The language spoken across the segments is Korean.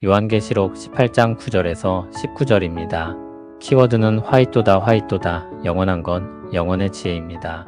요한계시록 18장 9절에서 19절입니다. 키워드는 화이토다 화이토다, 영원한 건 영원의 지혜입니다.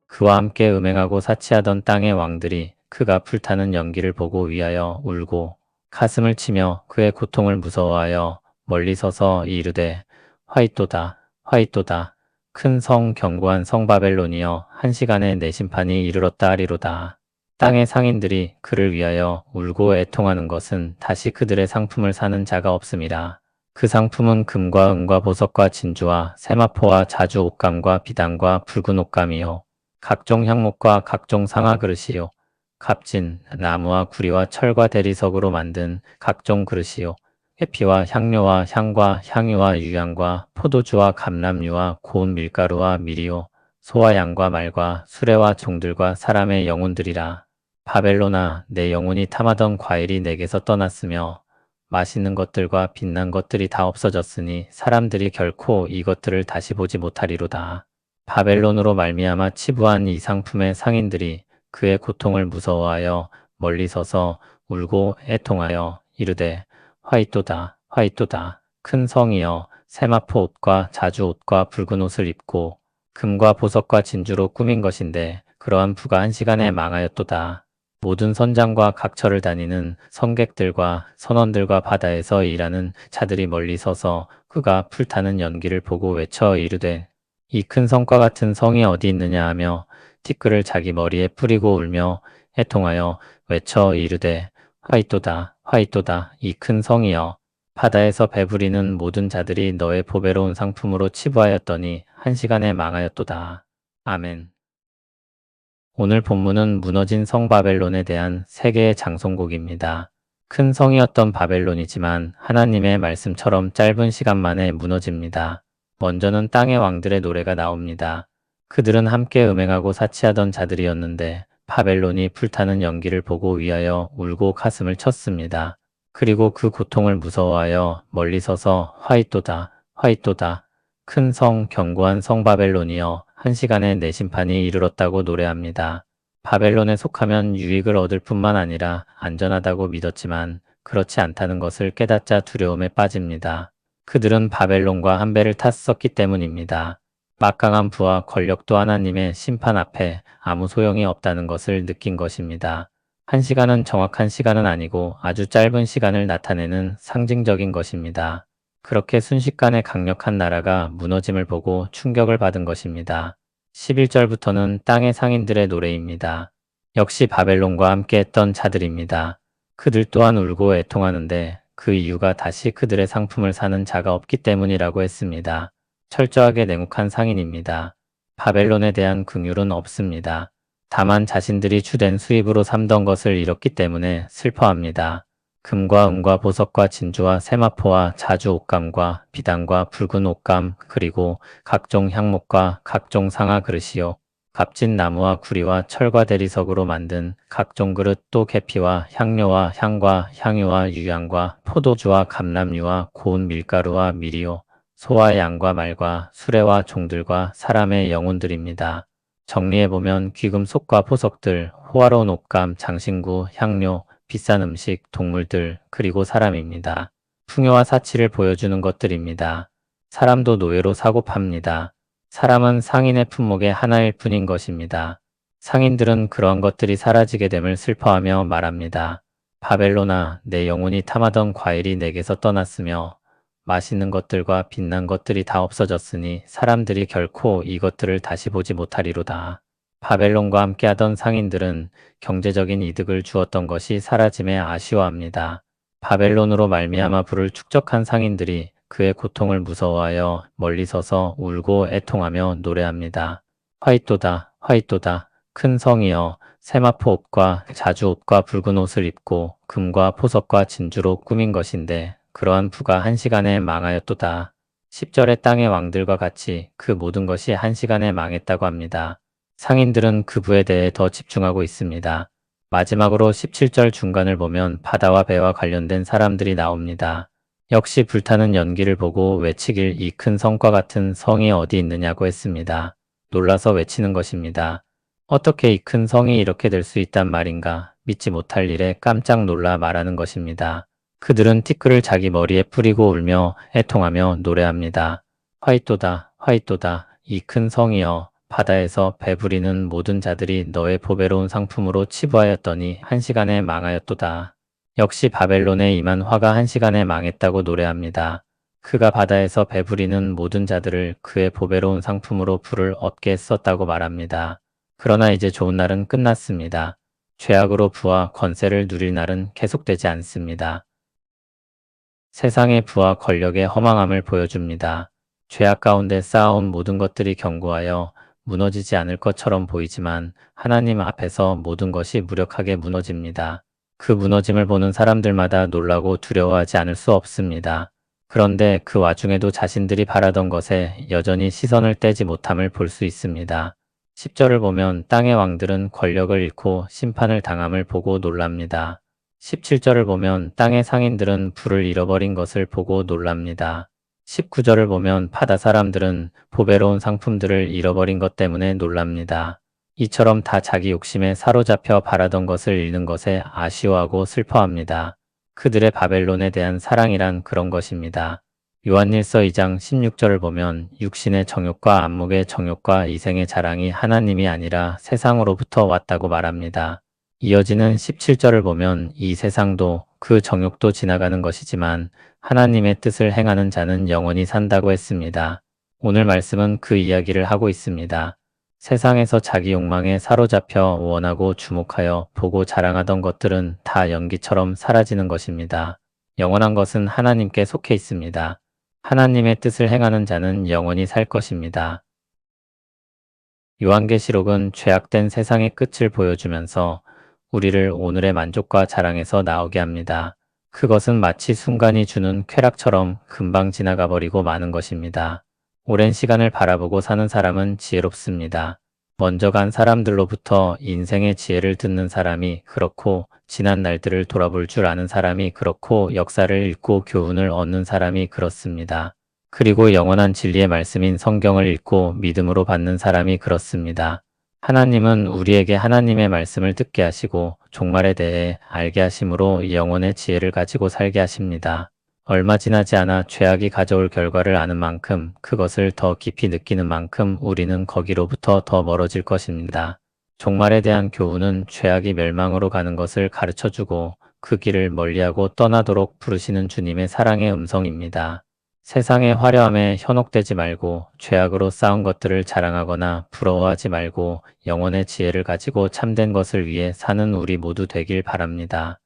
그와 함께 음행하고 사치하던 땅의 왕들이 그가 불타는 연기를 보고 위하여 울고 가슴을 치며 그의 고통을 무서워하여 멀리 서서 이르되 화이토다 화이토다, 큰 성 견고한 성 바벨론이여, 한 시간에 내 심판이 이르렀다 하리로다. 땅의 상인들이 그를 위하여 울고 애통하는 것은 다시 그들의 상품을 사는 자가 없음이라. 그 상품은 금과 은과 보석과 진주와 세마포와 자주 옷감과 비단과 붉은 옷감이요, 각종 향목과 각종 상아 그릇이요, 값진 나무와 구리와 철과 대리석으로 만든 각종 그릇이요, 해피와 향료와 향과 향유와 유향과 포도주와 감람유와 고운 밀가루와 밀이요, 소와 양과 말과 수레와 종들과 사람의 영혼들이라. 바벨론아, 내 영혼이 탐하던 과일이 내게서 떠났으며 맛있는 것들과 빛난 것들이 다 없어졌으니 사람들이 결코 이것들을 다시 보지 못하리로다. 바벨론으로 말미암아 치부한 이 상품의 상인들이 그의 고통을 무서워하여 멀리 서서 울고 애통하여 이르되 화이토다 화이토다, 큰 성이여, 세마포 옷과 자주 옷과 붉은 옷을 입고 금과 보석과 진주로 꾸민 것인데 그러한 부가 한 시간에 망하였도다. 모든 선장과 각처를 다니는 성객들과 선원들과 바다에서 일하는 자들이 멀리 서서 그가 불타는 연기를 보고 외쳐 이르되 이 큰 성과 같은 성이 어디 있느냐 하며 티끌을 자기 머리에 뿌리고 울며 애통하여 외쳐 이르되 화이토다 화이토다, 이 큰 성이여, 바다에서 배부리는 모든 자들이 너의 보배로운 상품으로 치부하였더니 한 시간에 망하였도다. 아멘. 오늘 본문은 무너진 성 바벨론에 대한 세계의 장송곡입니다. 큰 성이었던 바벨론이지만 하나님의 말씀처럼 짧은 시간 만에 무너집니다. 먼저는 땅의 왕들의 노래가 나옵니다. 그들은 함께 음행하고 사치하던 자들이었는데 바벨론이 불타는 연기를 보고 위하여 울고 가슴을 쳤습니다. 그리고 그 고통을 무서워하여 멀리 서서 화이토다 화이토다, 큰 성 견고한 성 바벨론이여, 한 시간에 내 심판이 이르렀다고 노래합니다. 바벨론에 속하면 유익을 얻을 뿐만 아니라 안전하다고 믿었지만 그렇지 않다는 것을 깨닫자 두려움에 빠집니다. 그들은 바벨론과 한 배를 탔었기 때문입니다. 막강한 부와 권력도 하나님의 심판 앞에 아무 소용이 없다는 것을 느낀 것입니다. 한 시간은 정확한 시간은 아니고 아주 짧은 시간을 나타내는 상징적인 것입니다. 그렇게 순식간에 강력한 나라가 무너짐을 보고 충격을 받은 것입니다. 11절부터는 땅의 상인들의 노래입니다. 역시 바벨론과 함께 했던 자들입니다. 그들 또한 울고 애통하는데 그 이유가 다시 그들의 상품을 사는 자가 없기 때문이라고 했습니다. 철저하게 냉혹한 상인입니다. 바벨론에 대한 긍휼은 없습니다. 다만 자신들이 주된 수입으로 삼던 것을 잃었기 때문에 슬퍼합니다. 금과 은과 보석과 진주와 세마포와 자주 옷감과 비단과 붉은 옷감, 그리고 각종 향목과 각종 상아 그릇이요, 값진 나무와 구리와 철과 대리석으로 만든 각종 그릇, 또 계피와 향료와 향과 향유와 유향과 포도주와 감람유와 고운 밀가루와 밀이요, 소와 양과 말과 수레와 종들과 사람의 영혼들입니다. 정리해보면 귀금속과 보석들, 호화로운 옷감, 장신구, 향료, 비싼 음식, 동물들, 그리고 사람입니다. 풍요와 사치를 보여주는 것들입니다. 사람도 노예로 사고 팝니다. 사람은 상인의 품목의 하나일 뿐인 것입니다. 상인들은 그러한 것들이 사라지게 됨을 슬퍼하며 말합니다. 바벨론아, 내 영혼이 탐하던 과일이 내게서 떠났으며 맛있는 것들과 빛난 것들이 다 없어졌으니 사람들이 결코 이것들을 다시 보지 못하리로다. 바벨론과 함께하던 상인들은 경제적인 이득을 주었던 것이 사라짐에 아쉬워합니다. 바벨론으로 말미암아 부를 축적한 상인들이 그의 고통을 무서워하여 멀리 서서 울고 애통하며 노래합니다. 화이토다 화이토다, 큰 성이여, 세마포 옷과 자주 옷과 붉은 옷을 입고 금과 보석과 진주로 꾸민 것인데 그러한 부가 한 시간에 망하였도다. 10절의 땅의 왕들과 같이 그 모든 것이 한 시간에 망했다고 합니다. 상인들은 그 부에 대해 더 집중하고 있습니다. 마지막으로 17절 중간을 보면 바다와 배와 관련된 사람들이 나옵니다. 역시 불타는 연기를 보고 외치길 이 큰 성과 같은 성이 어디 있느냐고 했습니다. 놀라서 외치는 것입니다. 어떻게 이 큰 성이 이렇게 될 수 있단 말인가, 믿지 못할 일에 깜짝 놀라 말하는 것입니다. 그들은 티끌을 자기 머리에 뿌리고 울며 애통하며 노래합니다. 화이토다, 화이토다, 이 큰 성이여. 바다에서 배부리는 모든 자들이 너의 보배로운 상품으로 치부하였더니 한시간에 망하였도다. 역시 바벨론에 임한 화가 한시간에 망했다고 노래합니다. 그가 바다에서 배부리는 모든 자들을 그의 보배로운 상품으로 부를 얻게 했었다고 말합니다. 그러나 이제 좋은 날은 끝났습니다. 죄악으로 부와 권세를 누릴 날은 계속되지 않습니다. 세상의 부와 권력의 허망함을 보여줍니다. 죄악 가운데 쌓아온 모든 것들이 견고하여 무너지지 않을 것처럼 보이지만 하나님 앞에서 모든 것이 무력하게 무너집니다. 그 무너짐을 보는 사람들마다 놀라고 두려워하지 않을 수 없습니다. 그런데 그 와중에도 자신들이 바라던 것에 여전히 시선을 떼지 못함을 볼 수 있습니다. 10절을 보면 땅의 왕들은 권력을 잃고 심판을 당함을 보고 놀랍니다. 17절을 보면 땅의 상인들은 부를 잃어버린 것을 보고 놀랍니다. 19절을 보면 바다 사람들은 보배로운 상품들을 잃어버린 것 때문에 놀랍니다. 이처럼 다 자기 욕심에 사로잡혀 바라던 것을 잃는 것에 아쉬워하고 슬퍼합니다. 그들의 바벨론에 대한 사랑이란 그런 것입니다. 요한일서 2장 16절을 보면 육신의 정욕과 안목의 정욕과 이생의 자랑이 하나님이 아니라 세상으로부터 왔다고 말합니다. 이어지는 17절을 보면 이 세상도 그 정욕도 지나가는 것이지만 하나님의 뜻을 행하는 자는 영원히 산다고 했습니다. 오늘 말씀은 그 이야기를 하고 있습니다. 세상에서 자기 욕망에 사로잡혀 원하고 주목하여 보고 자랑하던 것들은 다 연기처럼 사라지는 것입니다. 영원한 것은 하나님께 속해 있습니다. 하나님의 뜻을 행하는 자는 영원히 살 것입니다. 요한계시록은 죄악된 세상의 끝을 보여주면서 우리를 오늘의 만족과 자랑에서 나오게 합니다. 그것은 마치 순간이 주는 쾌락처럼 금방 지나가 버리고 마는 것입니다. 오랜 시간을 바라보고 사는 사람은 지혜롭습니다. 먼저 간 사람들로부터 인생의 지혜를 듣는 사람이 그렇고 지난 날들을 돌아볼 줄 아는 사람이 그렇고 역사를 읽고 교훈을 얻는 사람이 그렇습니다. 그리고 영원한 진리의 말씀인 성경을 읽고 믿음으로 받는 사람이 그렇습니다. 하나님은 우리에게 하나님의 말씀을 듣게 하시고 종말에 대해 알게 하심으로 영혼의 지혜를 가지고 살게 하십니다. 얼마 지나지 않아 죄악이 가져올 결과를 아는 만큼 그것을 더 깊이 느끼는 만큼 우리는 거기로부터 더 멀어질 것입니다. 종말에 대한 교훈은 죄악이 멸망으로 가는 것을 가르쳐주고 그 길을 멀리하고 떠나도록 부르시는 주님의 사랑의 음성입니다. 세상의 화려함에 현혹되지 말고 죄악으로 쌓은 것들을 자랑하거나 부러워하지 말고 영혼의 지혜를 가지고 참된 것을 위해 사는 우리 모두 되길 바랍니다.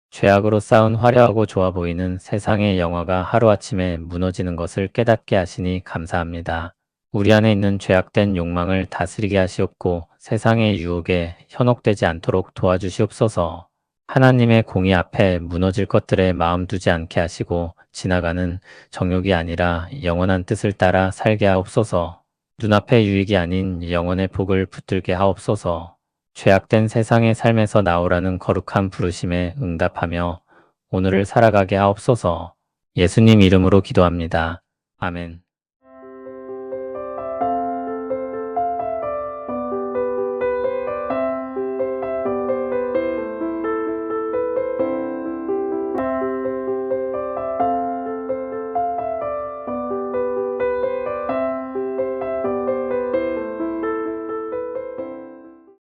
죄악으로 쌓은 화려하고 좋아 보이는 세상의 영화가 하루아침에 무너지는 것을 깨닫게 하시니 감사합니다. 우리 안에 있는 죄악된 욕망을 다스리게 하시옵고 세상의 유혹에 현혹되지 않도록 도와주시옵소서. 하나님의 공의 앞에 무너질 것들에 마음 두지 않게 하시고 지나가는 정욕이 아니라 영원한 뜻을 따라 살게 하옵소서. 눈앞의 유익이 아닌 영원의 복을 붙들게 하옵소서. 죄악된 세상의 삶에서 나오라는 거룩한 부르심에 응답하며 오늘을 살아가게 하옵소서. 예수님 이름으로 기도합니다. 아멘.